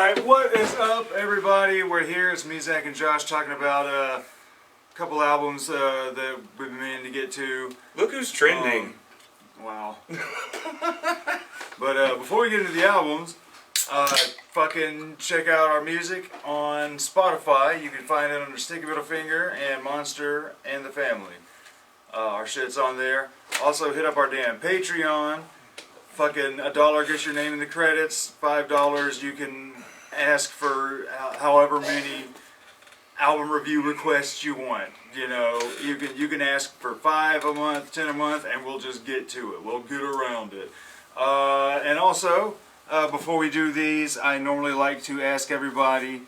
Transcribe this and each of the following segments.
Alright, what is up, everybody? We're here. It's me, Zach, and Josh talking about a couple albums that we've been meaning to get to. Look who's trending. Wow. But before we get into the albums, fucking check out our music on Spotify. You can find it under Sticky Middle Finger and Monster and the Family. Our shit's on there. Also, hit up our damn Patreon. Fucking $1 gets your name in the credits. $5 you can ask for however many album review requests you want. You know, you can ask for 5 a month, 10 a month, and we'll just get to it. We'll get around it. And also, before we do these, I normally like to ask everybody,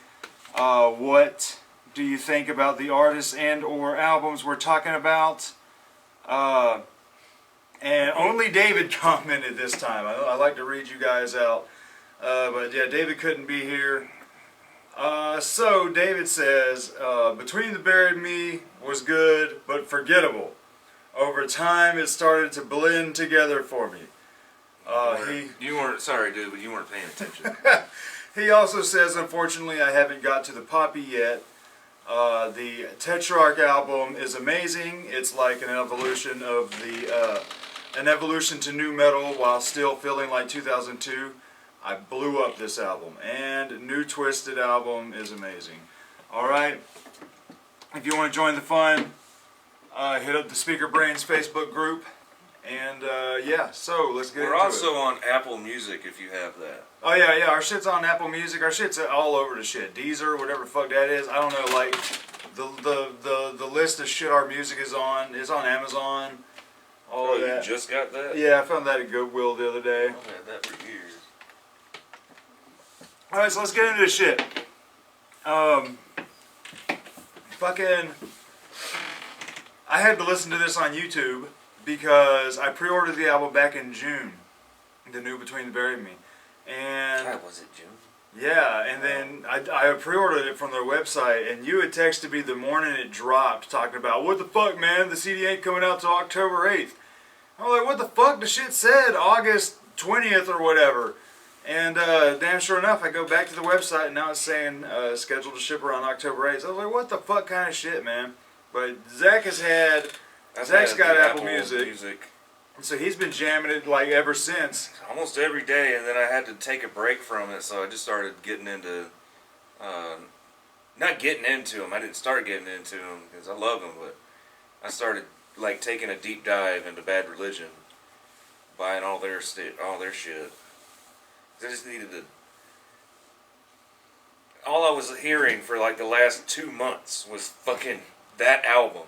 what do you think about the artists and or albums we're talking about? And only David commented this time. I like to read you guys out. But yeah, David couldn't be here. So David says, Between the Buried Me was good, but forgettable. Over time, it started to blend together for me. You weren't, sorry dude, but you weren't paying attention. He also says, unfortunately, I haven't got to the Poppy yet. The Tetrarch album is amazing. It's like an evolution of the... an evolution to new metal while still feeling like 2002. I blew up this album. And New Twisted album is amazing. Alright, if you want to join the fun, hit up the Speaker Brains Facebook group. And yeah, so let's get into it. We're also on Apple Music if you have that. Oh yeah, our shit's on Apple Music. Our shit's all over the shit. Deezer, whatever the fuck that is. I don't know, like, the list of shit our music is on Amazon. All of that. You just got that? Yeah, I found that at Goodwill the other day. I've had that for years. Alright, so let's get into this shit. Fucking... I had to listen to this on YouTube because I pre-ordered the album back in June. The new Between the Buried Me. And... God, was it June? Yeah, and then I pre-ordered it from their website, and you had texted me the morning it dropped talking about, what the fuck, man, the CD ain't coming out till October 8th. I was like, what the fuck? The shit said August 20th or whatever. And damn sure enough, I go back to the website, and now it's saying scheduled to ship around October 8th. So I was like, what the fuck kind of shit, man? But Zach Zach's got Apple Music. So he's been jamming it like ever since. Almost every day, and then I had to take a break from it, so I just started getting into, not getting into them, I didn't start getting into them, because I love them, but I started, like, taking a deep dive into Bad Religion, buying all their shit. I just needed to, all I was hearing for, like, the last 2 months was fucking that album.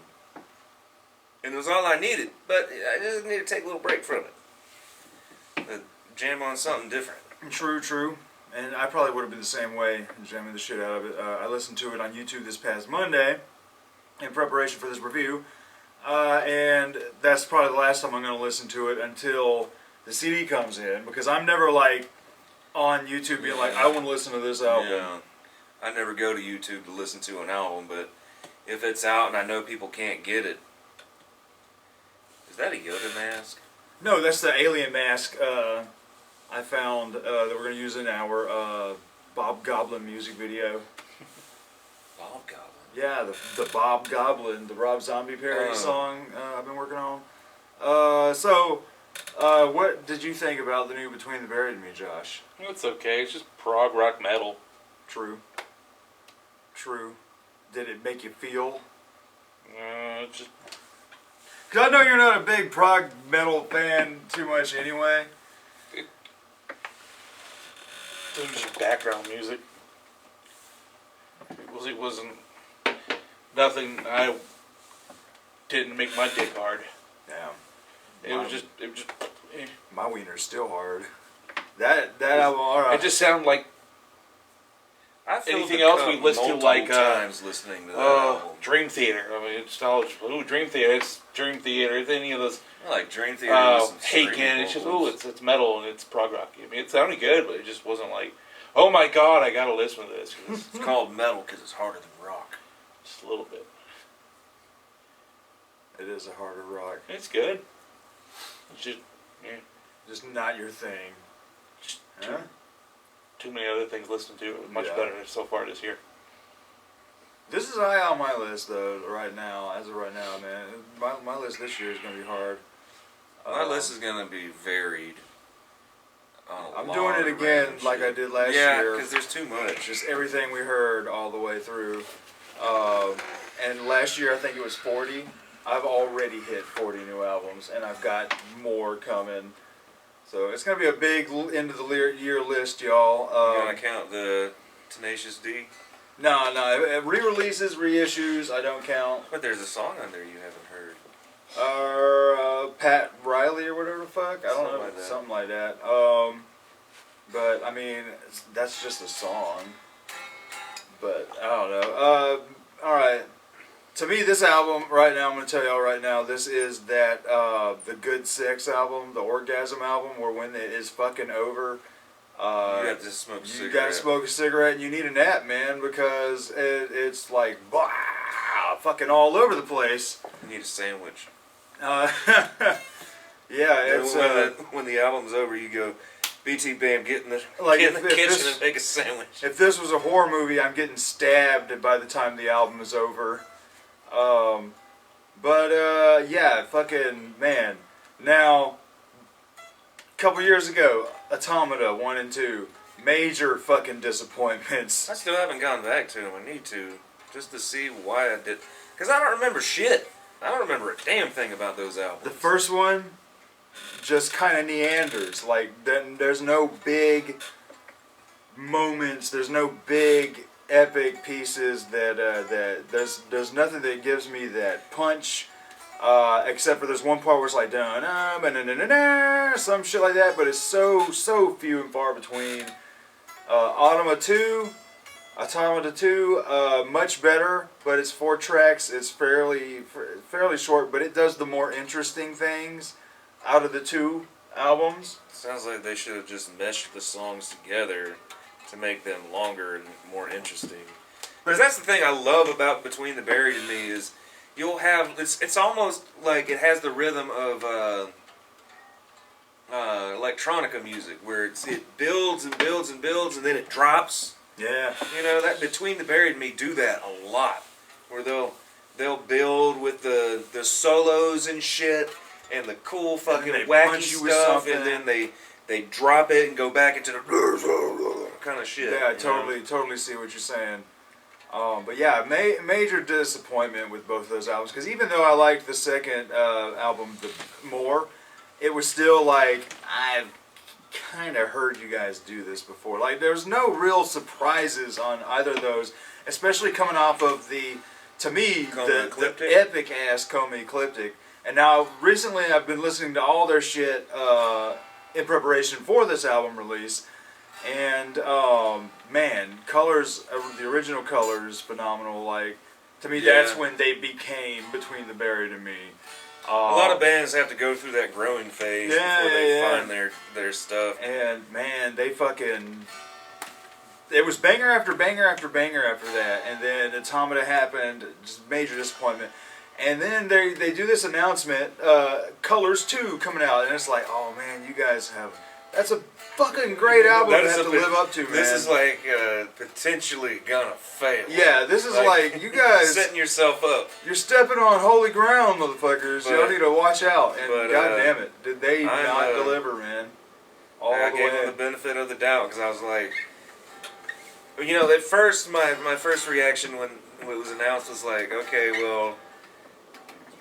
And it was all I needed, but I just need to take a little break from it. Jam on something different. True. And I probably would have been the same way, jamming the shit out of it. I listened to it on YouTube this past Monday in preparation for this review. And that's probably the last time I'm going to listen to it until the CD comes in. Because I'm never like on YouTube being like, I want to listen to this album. Yeah. I never go to YouTube to listen to an album, but if it's out and I know people can't get it, is that a Yoda mask? No, that's the alien mask I found that we're going to use in our Bob Goblin music video. Bob Goblin? Yeah, the Bob Goblin, the Rob Zombie parody song I've been working on. So, what did you think about the new Between the Buried and Me, Josh? It's okay. It's just prog rock metal. True. Did it make you feel? Just... Because I know you're not a big prog metal fan too much anyway. It was just background music. It wasn't nothing. I didn't make my dick hard. Yeah. It was just. My wiener's still hard. That album, alright. It just sounded like anything else we listened to, like times listening to that album. Dream Theater. I mean, it's all Dream Theater. It's Dream Theater. It's any of those. I like Dream Theater. Haken. It's just it's metal and it's prog rock. I mean, it sounded good, but it just wasn't like, oh my god, I gotta listen to this. It's called metal because it's harder than rock. Just a little bit. It is a harder rock. It's good. It's just, Just not your thing. Just huh? too many other things listened to. It was much Yeah. better so far this year. This is high on my list though. Right now, as of right now, man, my list this year is gonna be hard. My list is gonna be varied. I'm doing it again like I did last yeah, year. Yeah, because there's too much. Just everything we heard all the way through. And last year I think it was 40. I've already hit 40 new albums, and I've got more coming. So it's gonna be a big end of the year list, y'all. You gonna count the Tenacious D? No, re-releases, reissues, I don't count. But there's a song on there you haven't heard. Pat Riley or whatever the fuck. I don't know, Like that. something like that. But I mean, that's just a song. But I don't know. All right. To me, this album right now, I'm gonna tell y'all right now, this is that the Good Sex album, the Orgasm album, where when it is fucking over, You have to smoke a you cigarette. gotta smoke a cigarette and you need a nap, man, because it's like fucking all over the place. You need a sandwich. Yeah, it's when the album's over, you go, BTBAM, get in the, Like get in if the kitchen this- and make a sandwich. if this was a horror movie, I'm getting stabbed by the time the album is over. Yeah, fucking man. Now, a couple years ago, Automata 1 and 2, major fucking disappointments. I still haven't gone back to them. I need to, just to see why I did. Because I don't remember shit. I don't remember a damn thing about those albums. The first one just kind of meanders. Like, then there's no big moments. There's no big epic pieces that there's nothing that gives me that punch. Except for there's one part where it's like some shit like that, but it's so few and far between. Automata 2, much better, but it's 4 tracks. It's fairly short, but it does the more interesting things out of the 2 albums. Sounds like they should have just meshed the songs together to make them longer and more interesting. But that's the thing I love about Between the Buried and Me is you'll have it's almost like it has the rhythm of electronica music where it builds and builds and builds and then it drops. Yeah. You know, that Between the Buried and Me do that a lot, where they'll build with the solos and shit and the cool fucking they wacky punch you with stuff, something. and then they drop it and go back into the kind of shit. Yeah, I you know? totally see what you're saying. But yeah, major disappointment with both of those albums, because even though I liked the second album more, it was still like, I've kind of heard you guys do this before. Like, there's no real surprises on either of those, especially coming off of to me, the Ecliptic? epic ass Coma Ecliptic. And now recently I've been listening to all their shit in preparation for this album release. And man, Colors, the original Colors, phenomenal. Like, to me, Yeah. that's when they became Between the Buried and Me. A lot of bands have to go through that growing phase before they find their stuff. And man, they fucking. It was banger after banger after banger after that, and then Automata happened, just major disappointment. And then they do this announcement, Colors 2 coming out, and it's like, oh man, you guys have. That's a fucking great album That to is have to live up to, man. This is like potentially gonna fail. Yeah, this is like you guys. setting yourself up. You're stepping on holy ground, motherfuckers. Y'all need to watch out. And god damn it, did they not deliver, man? All I the gave way. them the benefit of the doubt because I was like, you know, at first my first reaction when it was announced was like, okay, well,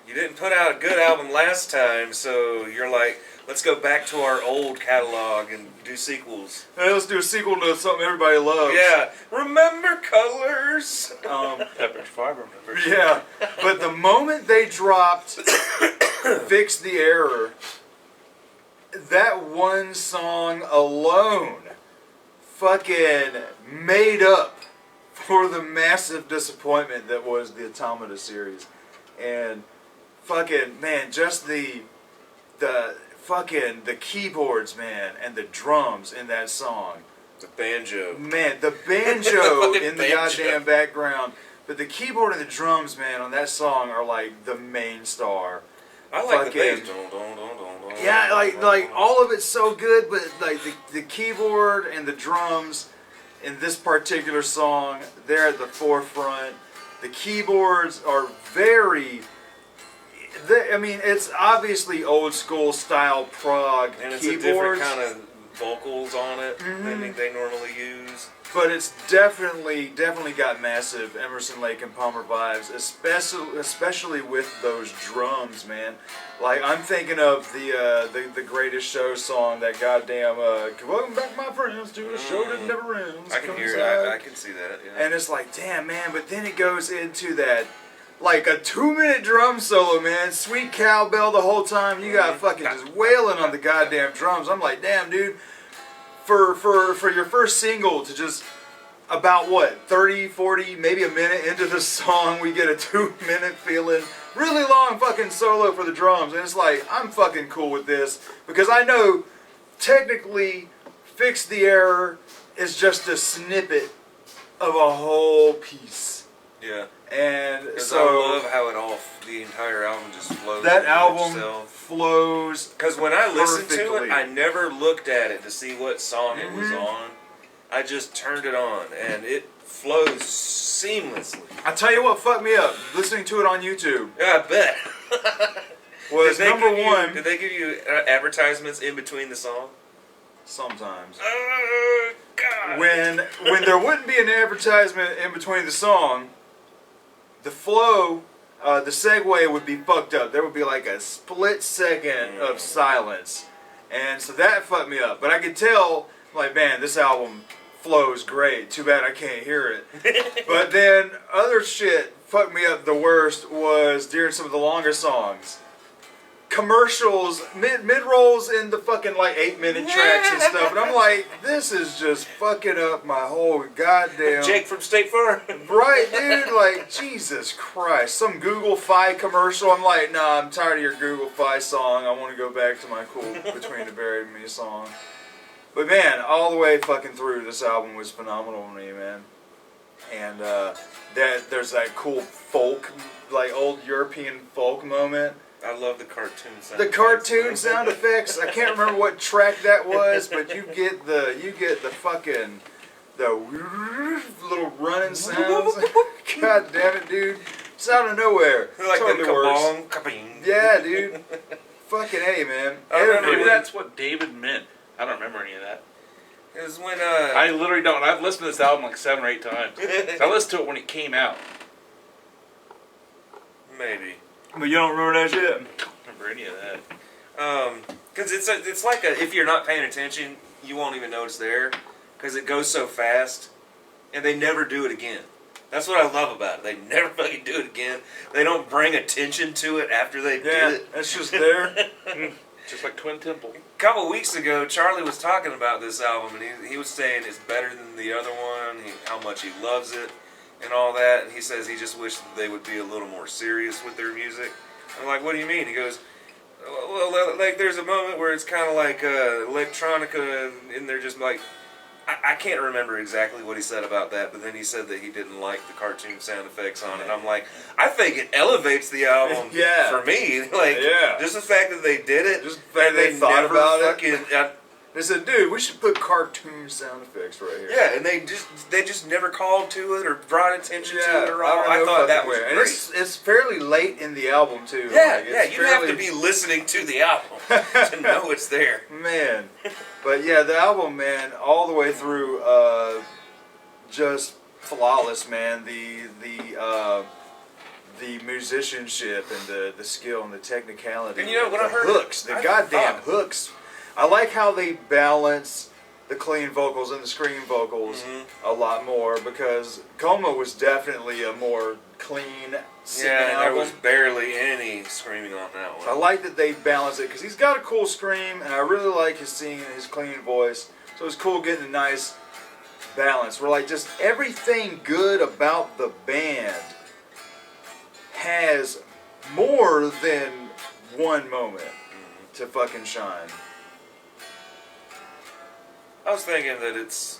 you didn't put out a good album last time, so you're like, let's go back to our old catalog and do sequels. Hey, let's do a sequel to something everybody loves. Yeah, remember Colors? Pepperidge Farm remembers. Yeah, but the moment they dropped Fix the Error, that one song alone fucking made up for the massive disappointment that was the Automata series. And fucking, man, just the keyboards, man, and the drums in that song. The banjo. Man, the banjo Fucking in the banjo. goddamn background. But the keyboard and the drums, man, on that song are like the main star. I like the Fucking- bass. Dun, dun, dun, dun, dun, Yeah, dun, like dun, dun. all of it's so good, but like the keyboard and the drums, in this particular song, they're at the forefront. The keyboards are very. I mean, it's obviously old school style prog And it's keyboards, a different kind of vocals on it than they normally use. but it's definitely got massive Emerson, Lake and Palmer vibes, especially with those drums, man. Like I'm thinking of the Greatest Show song, that goddamn "Welcome back, my friends, to a show that never ends." I can Come hear inside. it. I can see that. Yeah. And it's like, damn, man. But then it goes into that, like a 2-minute drum solo, man. Sweet cowbell the whole time. You got fucking just wailing on the goddamn drums. I'm like, damn, dude. For your first single to just about what 30, 40, maybe a minute into the song, we get a 2-minute feeling really long fucking solo for the drums, and it's like I'm fucking cool with this because I know technically Fix the Error is just a snippet of a whole piece. Yeah. And Because so I love how the entire album just flows. that into album itself. flows. Because when I listened to perfectly. it, I never looked at it to see what song it was on. I just turned it on, and it flows seamlessly. I tell you what fucked me up listening to it on YouTube Yeah, I bet. was number one. Did they give you advertisements in between the song? Sometimes. God. When there wouldn't be an advertisement in between the song, the flow, the segue would be fucked up. There would be like a split second of silence, and so that fucked me up. But I could tell, like, man, this album flows great. Too bad I can't hear it. But then other shit fucked me up the worst was during some of the longer songs. Commercials, mid rolls in the fucking like 8-minute tracks and stuff, and I'm like, this is just fucking up my whole goddamn. Jake from State Farm. Right, dude? Like, Jesus Christ. Some Google Fi commercial. I'm like, nah, I'm tired of your Google Fi song. I want to go back to my cool Between the Buried and Me song. But man, all the way fucking through, this album was phenomenal to me, man. And there's that cool folk, like old European folk moment. I love the cartoon sound. The cartoon sound effects. I can't remember what track that was, but you get the fucking little running sounds. God damn it, dude! It's out of nowhere. Like Totally the works. kabong. Yeah, dude. Fucking A, man. I remember Maybe when- that's what David meant. I don't remember any of that. It was when I literally don't. I've listened to this album like 7 or 8 times. I listened to it when it came out. maybe. But you don't remember that shit? I don't remember any of that. Because it's like if you're not paying attention, you won't even notice there, because it goes so fast, and they never do it again. That's what I love about it. They never fucking do it again. They don't bring attention to it after they did it. It's just there. Just like Twin Temple. A couple weeks ago, Charlie was talking about this album, and he was saying it's better than the other one, how much he loves it, and all that. And he says he just wished they would be a little more serious with their music. I'm like, what do you mean? He goes, well, like there's a moment where it's kind of like electronica, and they're just like, I can't remember exactly what he said about that, but then he said that he didn't like the cartoon sound effects on it. I'm like, I think it elevates the album Yeah. for me. Like, Yeah. just the fact that they did it, Just the fact and they thought never about it. fucking, They said, dude, we should put cartoon sound effects right here. yeah, and they just never called to it or brought attention to it or all. don't I know thought that fucking was way. great. And it's fairly late in the album too. Yeah, Like, yeah, it's you have to fairly- be listening to the album to know it's there. Man. But yeah, the album, man, all the way through, just flawless, man. The musicianship and the skill and the technicality. And you know, when the I heard hooks, it, the I goddamn thought- hooks. I like how they balance the clean vocals and the scream vocals a lot more, because Coma was definitely a more clean singing Yeah, and there album. was barely any screaming on that one. I like that they balance it, because he's got a cool scream, and I really like his singing and his clean voice. So it's cool getting a nice balance. Where like just everything good about the band has more than one moment to fucking shine. I was thinking that it's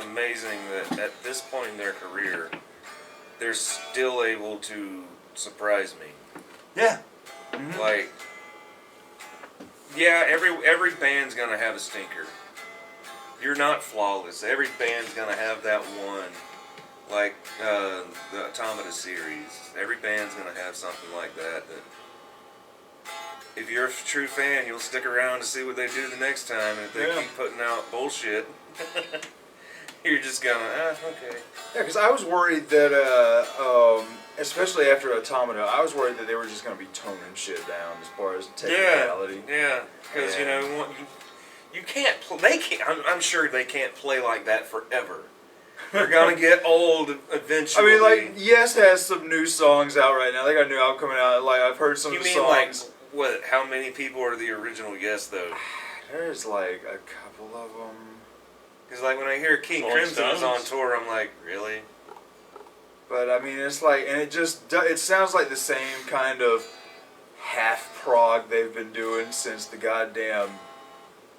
amazing that at this point in their career, they're still able to surprise me. Yeah. Like, yeah, every band's gonna have a stinker. you're not flawless. Every band's gonna have that one, like the Automata series. Every band's gonna have something like that. If you're a true fan, you'll stick around to see what they do the next time. And if they keep putting out bullshit, you're just gonna, okay. Yeah, because I was worried that, especially after Automata, I was worried that they were just going to be toning shit down as far as technicality. Yeah, because you can't. They can't. I'm sure they can't play like that forever. They're gonna get old eventually. I mean, like, Yes has some new songs out right now. They got a new album coming out. Like, I've heard some of the songs. Like, what? How many people are the original Yes though? There's like a couple of them. Because like when I hear King Crimson is on tour, I'm like, really? But I mean, it's like, and it sounds like the same kind of half prog they've been doing since the goddamn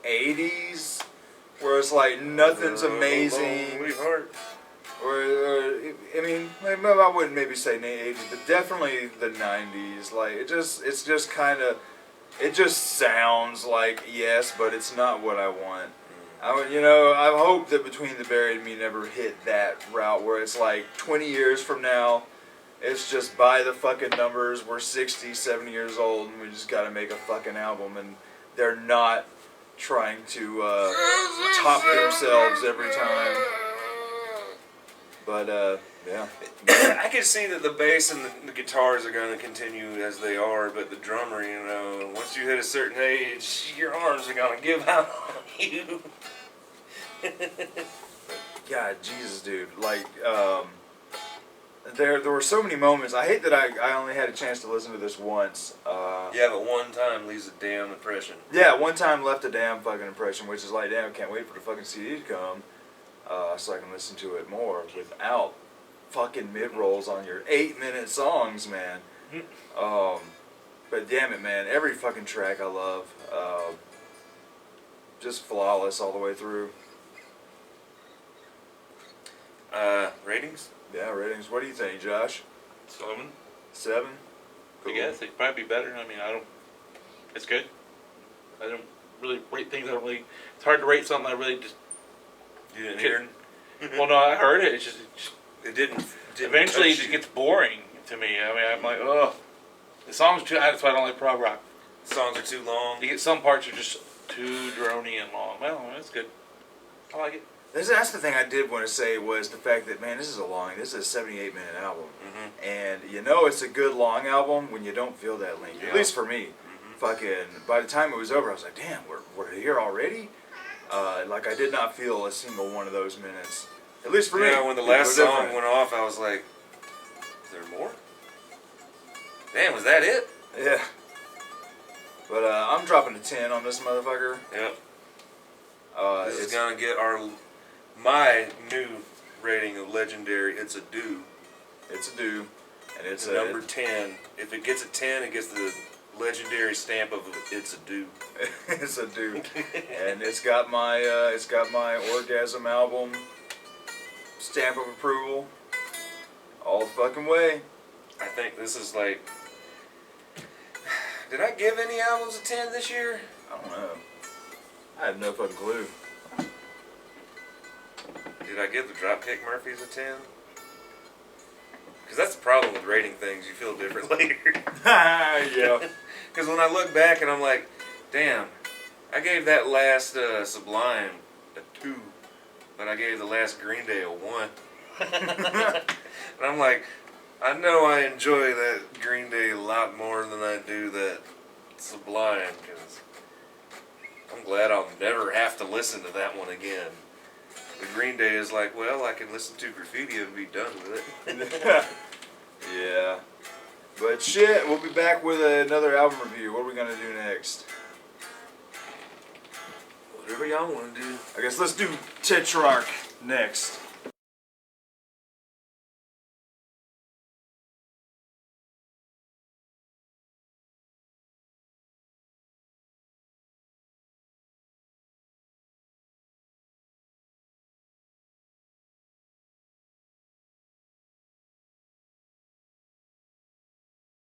80s, where it's like nothing's amazing. Or I mean, I wouldn't maybe say 80s, but definitely the 90s. Like it's just kind of, it just sounds like Yes, but it's not what I want. I hope that Between the Buried and Me never hit that route where it's like 20 years from now, it's just by the fucking numbers, we're 60, 70 years old, and we just gotta make a fucking album, and they're not trying to top themselves every time. But, yeah. I can see that the bass and the guitars are going to continue as they are, but the drummer, once you hit a certain age, your arms are going to give out on you. God, Jesus, dude. Like, there were so many moments. I hate that I only had a chance to listen to this once. Yeah, but one time leaves a damn impression. Yeah, one time left a damn fucking impression, which is like, damn, can't wait for the fucking CD to come, so I can listen to it more without fucking mid-rolls on your 8-minute songs, man. But damn it, man, every fucking track I love. Just flawless all the way through. Ratings? Yeah, ratings. What do you think, Josh? 7. 7? I guess it could probably be better. I mean, it's good. I don't really rate things. It's hard to rate something I really just. You didn't hear it? Well, no, I heard it. It's just it didn't eventually, it just gets boring to me. I mean, I'm like, ugh. The songs too. That's why I don't like prog rock. The songs are too long. You get some parts are just too drony and long. Well, that's good. I like it. That's the thing I did want to say was the fact that, man, this is a 78-minute album. Mm-hmm. And it's a good long album when you don't feel that length. Yeah. At least for me. Mm-hmm. Fucking, by the time it was over, I was like, damn, we're here already? Like, I did not feel a single one of those minutes. At least for me. Yeah, when the last song went off, I was like, is there more? Damn, was that it? Yeah. But I'm dropping a 10 on this motherfucker. Yep. This is going to get my new rating of Legendary. It's a do. It's a do. And it's a number 10. If it gets a 10, it gets the Legendary stamp of it's a do. It's a do. And it's got my Orgasm album stamp of approval all the fucking way. I think this is like, did I give any albums a 10 this year? I don't know. I have no fucking clue. Did I give the Dropkick Murphys a 10? Because that's the problem with rating things. You feel different later. Yeah. Because when I look back and I'm like, damn, I gave that last Sublime a 2, but I gave the last Green Day a 1. And I'm like, I know I enjoy that Green Day a lot more than I do that Sublime, because I'm glad I'll never have to listen to that one again. The Green Day is like, well, I can listen to Graffiti and be done with it. Yeah. But shit, we'll be back with another album review. What are we gonna do next? Whatever y'all want to do. I guess let's do Tetrarch next.